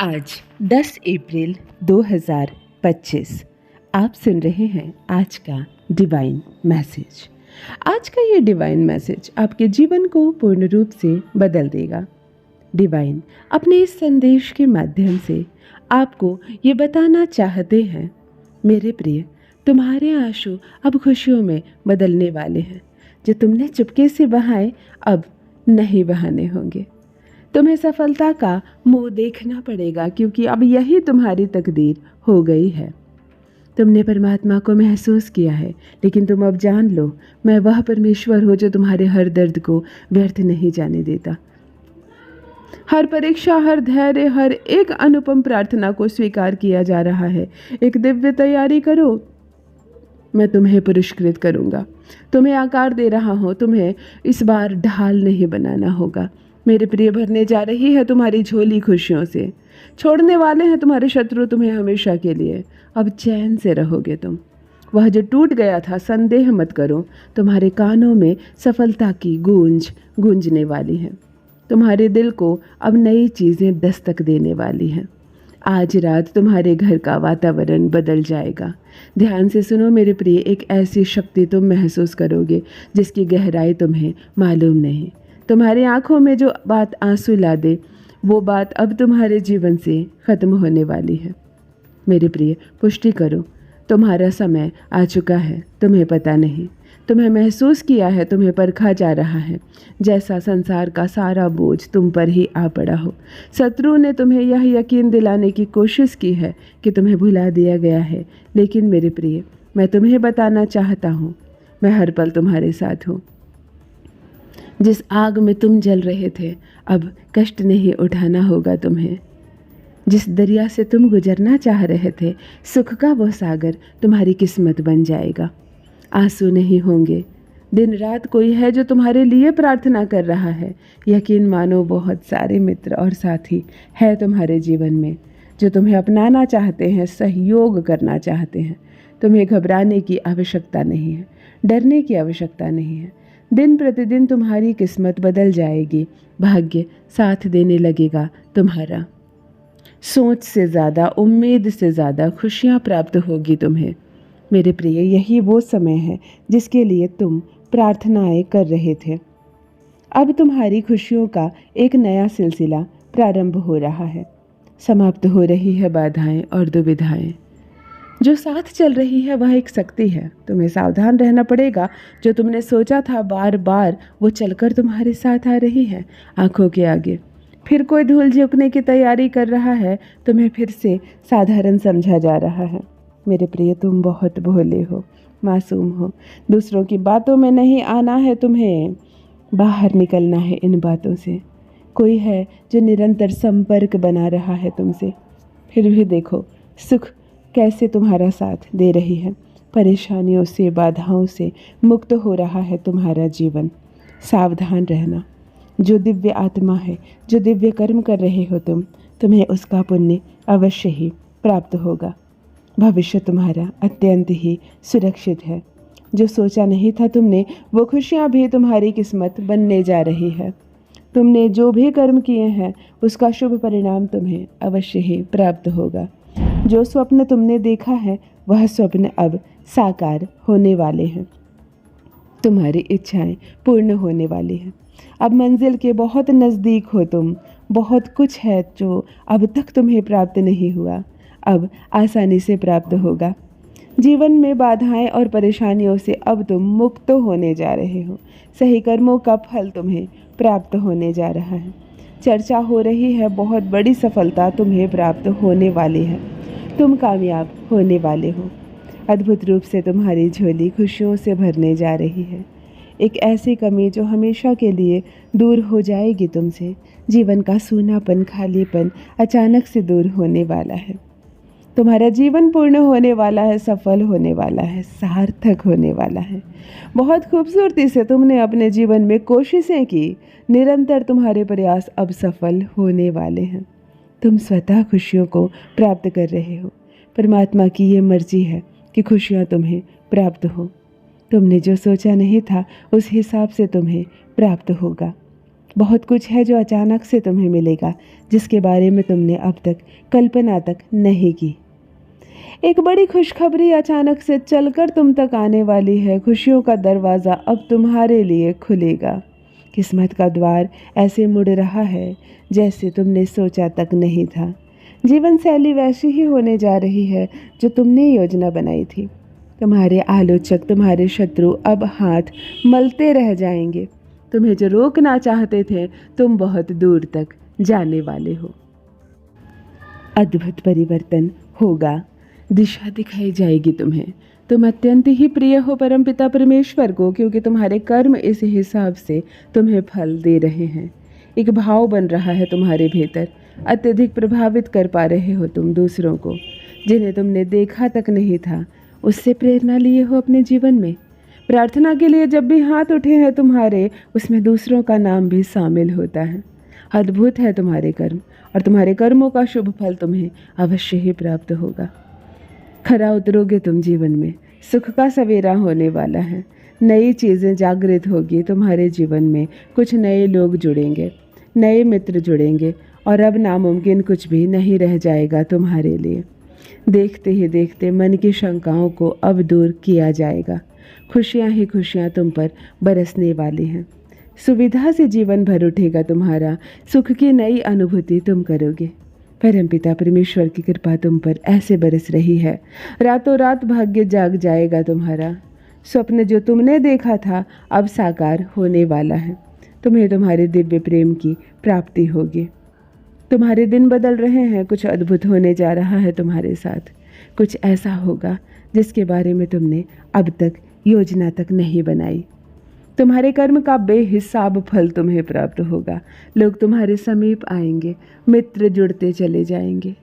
आज 10 अप्रैल 2025 आप सुन रहे हैं आज का डिवाइन मैसेज। आज का ये डिवाइन मैसेज आपके जीवन को पूर्ण रूप से बदल देगा। डिवाइन अपने इस संदेश के माध्यम से आपको ये बताना चाहते हैं, मेरे प्रिय, तुम्हारे आंसू अब खुशियों में बदलने वाले हैं। जो तुमने चुपके से बहाए अब नहीं बहाने होंगे। तुम्हें सफलता का मुंह देखना पड़ेगा, क्योंकि अब यही तुम्हारी तकदीर हो गई है। तुमने परमात्मा को महसूस किया है, लेकिन तुम अब जान लो, मैं वह परमेश्वर हूँ जो तुम्हारे हर दर्द को व्यर्थ नहीं जाने देता। हर परीक्षा, हर धैर्य, हर एक अनुपम प्रार्थना को स्वीकार किया जा रहा है। एक दिव्य तैयारी करो, मैं तुम्हें पुरस्कृत करूँगा। तुम्हें आकार दे रहा हूँ, तुम्हें इस बार ढाल नहीं बनाना होगा। मेरे प्रिय, भरने जा रही है तुम्हारी झोली खुशियों से। छोड़ने वाले हैं तुम्हारे शत्रु तुम्हें हमेशा के लिए। अब चैन से रहोगे तुम। वह जो टूट गया था, संदेह मत करो, तुम्हारे कानों में सफलता की गूंज गूंजने वाली है। तुम्हारे दिल को अब नई चीज़ें दस्तक देने वाली हैं। आज रात तुम्हारे घर का वातावरण बदल जाएगा। ध्यान से सुनो मेरे प्रिय, एक ऐसी शक्ति तुम महसूस करोगे जिसकी गहराई तुम्हें मालूम नहीं। तुम्हारी आंखों में जो बात आंसू ला दे, वो बात अब तुम्हारे जीवन से खत्म होने वाली है। मेरे प्रिय, पुष्टि करो, तुम्हारा समय आ चुका है। तुम्हें पता नहीं, तुम्हें महसूस किया है, तुम्हें परखा जा रहा है, जैसा संसार का सारा बोझ तुम पर ही आ पड़ा हो। शत्रु ने तुम्हें यह यकीन दिलाने की कोशिश की है कि तुम्हें भुला दिया गया है, लेकिन मेरे प्रिय, मैं तुम्हें बताना चाहता हूँ, मैं हर पल तुम्हारे साथ हूँ। जिस आग में तुम जल रहे थे, अब कष्ट नहीं उठाना होगा तुम्हें। जिस दरिया से तुम गुजरना चाह रहे थे, सुख का वो सागर तुम्हारी किस्मत बन जाएगा। आंसू नहीं होंगे। दिन रात कोई है जो तुम्हारे लिए प्रार्थना कर रहा है। यकीन मानो, बहुत सारे मित्र और साथी है तुम्हारे जीवन में जो तुम्हें अपनाना चाहते हैं, सहयोग करना चाहते हैं। तुम्हें घबराने की आवश्यकता नहीं है, डरने की आवश्यकता नहीं है। दिन प्रतिदिन तुम्हारी किस्मत बदल जाएगी। भाग्य साथ देने लगेगा तुम्हारा। सोच से ज़्यादा, उम्मीद से ज़्यादा खुशियाँ प्राप्त होगी तुम्हें। मेरे प्रिय, यही वो समय है जिसके लिए तुम प्रार्थनाएं कर रहे थे। अब तुम्हारी खुशियों का एक नया सिलसिला प्रारंभ हो रहा है। समाप्त हो रही है बाधाएं और दुविधाएं। जो साथ चल रही है वह एक शक्ति है। तुम्हें सावधान रहना पड़ेगा। जो तुमने सोचा था, बार बार वो चलकर तुम्हारे साथ आ रही है आंखों के आगे। फिर कोई धूल झोंकने की तैयारी कर रहा है, तुम्हें फिर से साधारण समझा जा रहा है। मेरे प्रिय, तुम बहुत भोले हो, मासूम हो। दूसरों की बातों में नहीं आना है, तुम्हें बाहर निकलना है इन बातों से। कोई है जो निरंतर संपर्क बना रहा है तुमसे, फिर भी देखो सुख कैसे तुम्हारा साथ दे रही है। परेशानियों से, बाधाओं से मुक्त हो रहा है तुम्हारा जीवन। सावधान रहना। जो दिव्य आत्मा है, जो दिव्य कर्म कर रहे हो तुम्हें उसका पुण्य अवश्य ही प्राप्त होगा। भविष्य तुम्हारा अत्यंत ही सुरक्षित है। जो सोचा नहीं था तुमने, वो खुशियाँ भी तुम्हारी किस्मत बनने जा रही है। तुमने जो भी कर्म किए हैं, उसका शुभ परिणाम तुम्हें अवश्य ही प्राप्त होगा। जो स्वप्न तुमने देखा है, वह स्वप्न अब साकार होने वाले हैं। तुम्हारी इच्छाएं पूर्ण होने वाली हैं। अब मंजिल के बहुत नज़दीक हो तुम। बहुत कुछ है जो अब तक तुम्हें प्राप्त नहीं हुआ, अब आसानी से प्राप्त होगा। जीवन में बाधाएं और परेशानियों से अब तुम मुक्त होने जा रहे हो। सही कर्मों का फल तुम्हें प्राप्त होने जा रहा है। चर्चा हो रही है, बहुत बड़ी सफलता तुम्हें प्राप्त होने वाली है। तुम कामयाब होने वाले हो। अद्भुत रूप से तुम्हारी झोली खुशियों से भरने जा रही है। एक ऐसी कमी जो हमेशा के लिए दूर हो जाएगी तुमसे। जीवन का सूनापन, खालीपन अचानक से दूर होने वाला है। तुम्हारा जीवन पूर्ण होने वाला है, सफल होने वाला है, सार्थक होने वाला है। बहुत खूबसूरती से तुमने अपने जीवन में कोशिशें की। निरंतर तुम्हारे प्रयास अब सफल होने वाले हैं। तुम स्वतः खुशियों को प्राप्त कर रहे हो। परमात्मा की ये मर्जी है कि खुशियाँ तुम्हें प्राप्त हो। तुमने जो सोचा नहीं था, उस हिसाब से तुम्हें प्राप्त होगा। बहुत कुछ है जो अचानक से तुम्हें मिलेगा, जिसके बारे में तुमने अब तक कल्पना तक नहीं की। एक बड़ी खुशखबरी अचानक से चलकर तुम तक आने वाली है। खुशियों का दरवाज़ा अब तुम्हारे लिए खुलेगा। किस्मत का द्वार ऐसे मुड़ रहा है जैसे तुमने सोचा तक नहीं था। जीवन शैली वैसी ही होने जा रही है जो तुमने योजना बनाई थी। तुम्हारे आलोचक, तुम्हारे शत्रु अब हाथ मलते रह जाएंगे। तुम्हें जो रोकना चाहते थे, तुम बहुत दूर तक जाने वाले हो। अद्भुत परिवर्तन होगा, दिशा दिखाई जाएगी तुम्हें। तुम अत्यंत ही प्रिय हो परमपिता परमेश्वर को, क्योंकि तुम्हारे कर्म इस हिसाब से तुम्हें फल दे रहे हैं। एक भाव बन रहा है तुम्हारे भीतर। अत्यधिक प्रभावित कर पा रहे हो तुम दूसरों को, जिन्हें तुमने देखा तक नहीं था। उससे प्रेरणा लिए हो अपने जीवन में। प्रार्थना के लिए जब भी हाथ उठे हैं तुम्हारे, उसमें दूसरों का नाम भी शामिल होता है। अद्भुत है तुम्हारे कर्म, और तुम्हारे कर्मों का शुभ फल तुम्हें अवश्य ही प्राप्त होगा। खरा उतरोगे तुम जीवन में। सुख का सवेरा होने वाला है। नई चीज़ें जागृत होगी तुम्हारे जीवन में। कुछ नए लोग जुड़ेंगे, नए मित्र जुड़ेंगे, और अब नामुमकिन कुछ भी नहीं रह जाएगा तुम्हारे लिए। देखते ही देखते मन की शंकाओं को अब दूर किया जाएगा। खुशियाँ ही खुशियाँ तुम पर बरसने वाली हैं। सुविधा से जीवन भर उठेगा तुम्हारा। सुख की नई अनुभूति तुम करोगे। परमपिता परमेश्वर की कृपा तुम पर ऐसे बरस रही है। रातों रात भाग्य जाग जाएगा तुम्हारा। स्वप्न जो तुमने देखा था अब साकार होने वाला है। तुम्हें तुम्हारे दिव्य प्रेम की प्राप्ति होगी। तुम्हारे दिन बदल रहे हैं। कुछ अद्भुत होने जा रहा है तुम्हारे साथ। कुछ ऐसा होगा जिसके बारे में तुमने अब तक योजना तक नहीं बनाई। तुम्हारे कर्म का बेहिसाब फल तुम्हें प्राप्त होगा। लोग तुम्हारे समीप आएंगे, मित्र जुड़ते चले जाएंगे।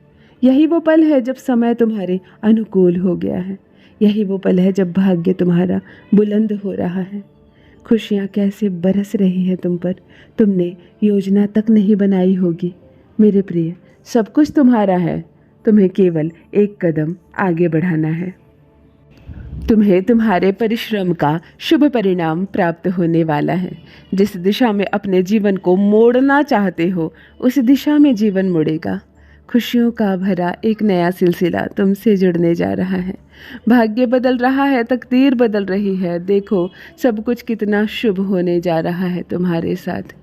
यही वो पल है जब समय तुम्हारे अनुकूल हो गया है। यही वो पल है जब भाग्य तुम्हारा बुलंद हो रहा है। खुशियाँ कैसे बरस रही हैं तुम पर, तुमने योजना तक नहीं बनाई होगी। मेरे प्रिय, सब कुछ तुम्हारा है। तुम्हें केवल एक कदम आगे बढ़ाना है। तुम्हें तुम्हारे परिश्रम का शुभ परिणाम प्राप्त होने वाला है। जिस दिशा में अपने जीवन को मोड़ना चाहते हो, उस दिशा में जीवन मुड़ेगा। खुशियों का भरा एक नया सिलसिला तुमसे जुड़ने जा रहा है। भाग्य बदल रहा है, तकदीर बदल रही है। देखो सब कुछ कितना शुभ होने जा रहा है तुम्हारे साथ।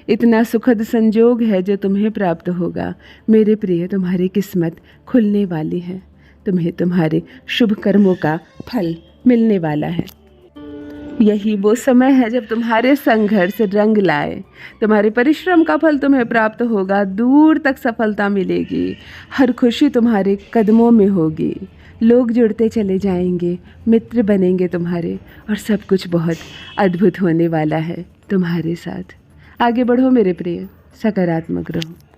इतना सुखद संजोग है जो तुम्हें प्राप्त होगा। मेरे प्रिय, तुम्हारी किस्मत खुलने वाली है। तुम्हें तुम्हारे शुभ कर्मों का फल मिलने वाला है। यही वो समय है जब तुम्हारे संघर्ष रंग लाए। तुम्हारे परिश्रम का फल तुम्हें प्राप्त होगा। दूर तक सफलता मिलेगी। हर खुशी तुम्हारे कदमों में होगी। लोग जुड़ते चले जाएंगे, मित्र बनेंगे तुम्हारे, और सब कुछ बहुत अद्भुत होने वाला है तुम्हारे साथ। आगे बढ़ो मेरे प्रिय, सकारात्मक रहो।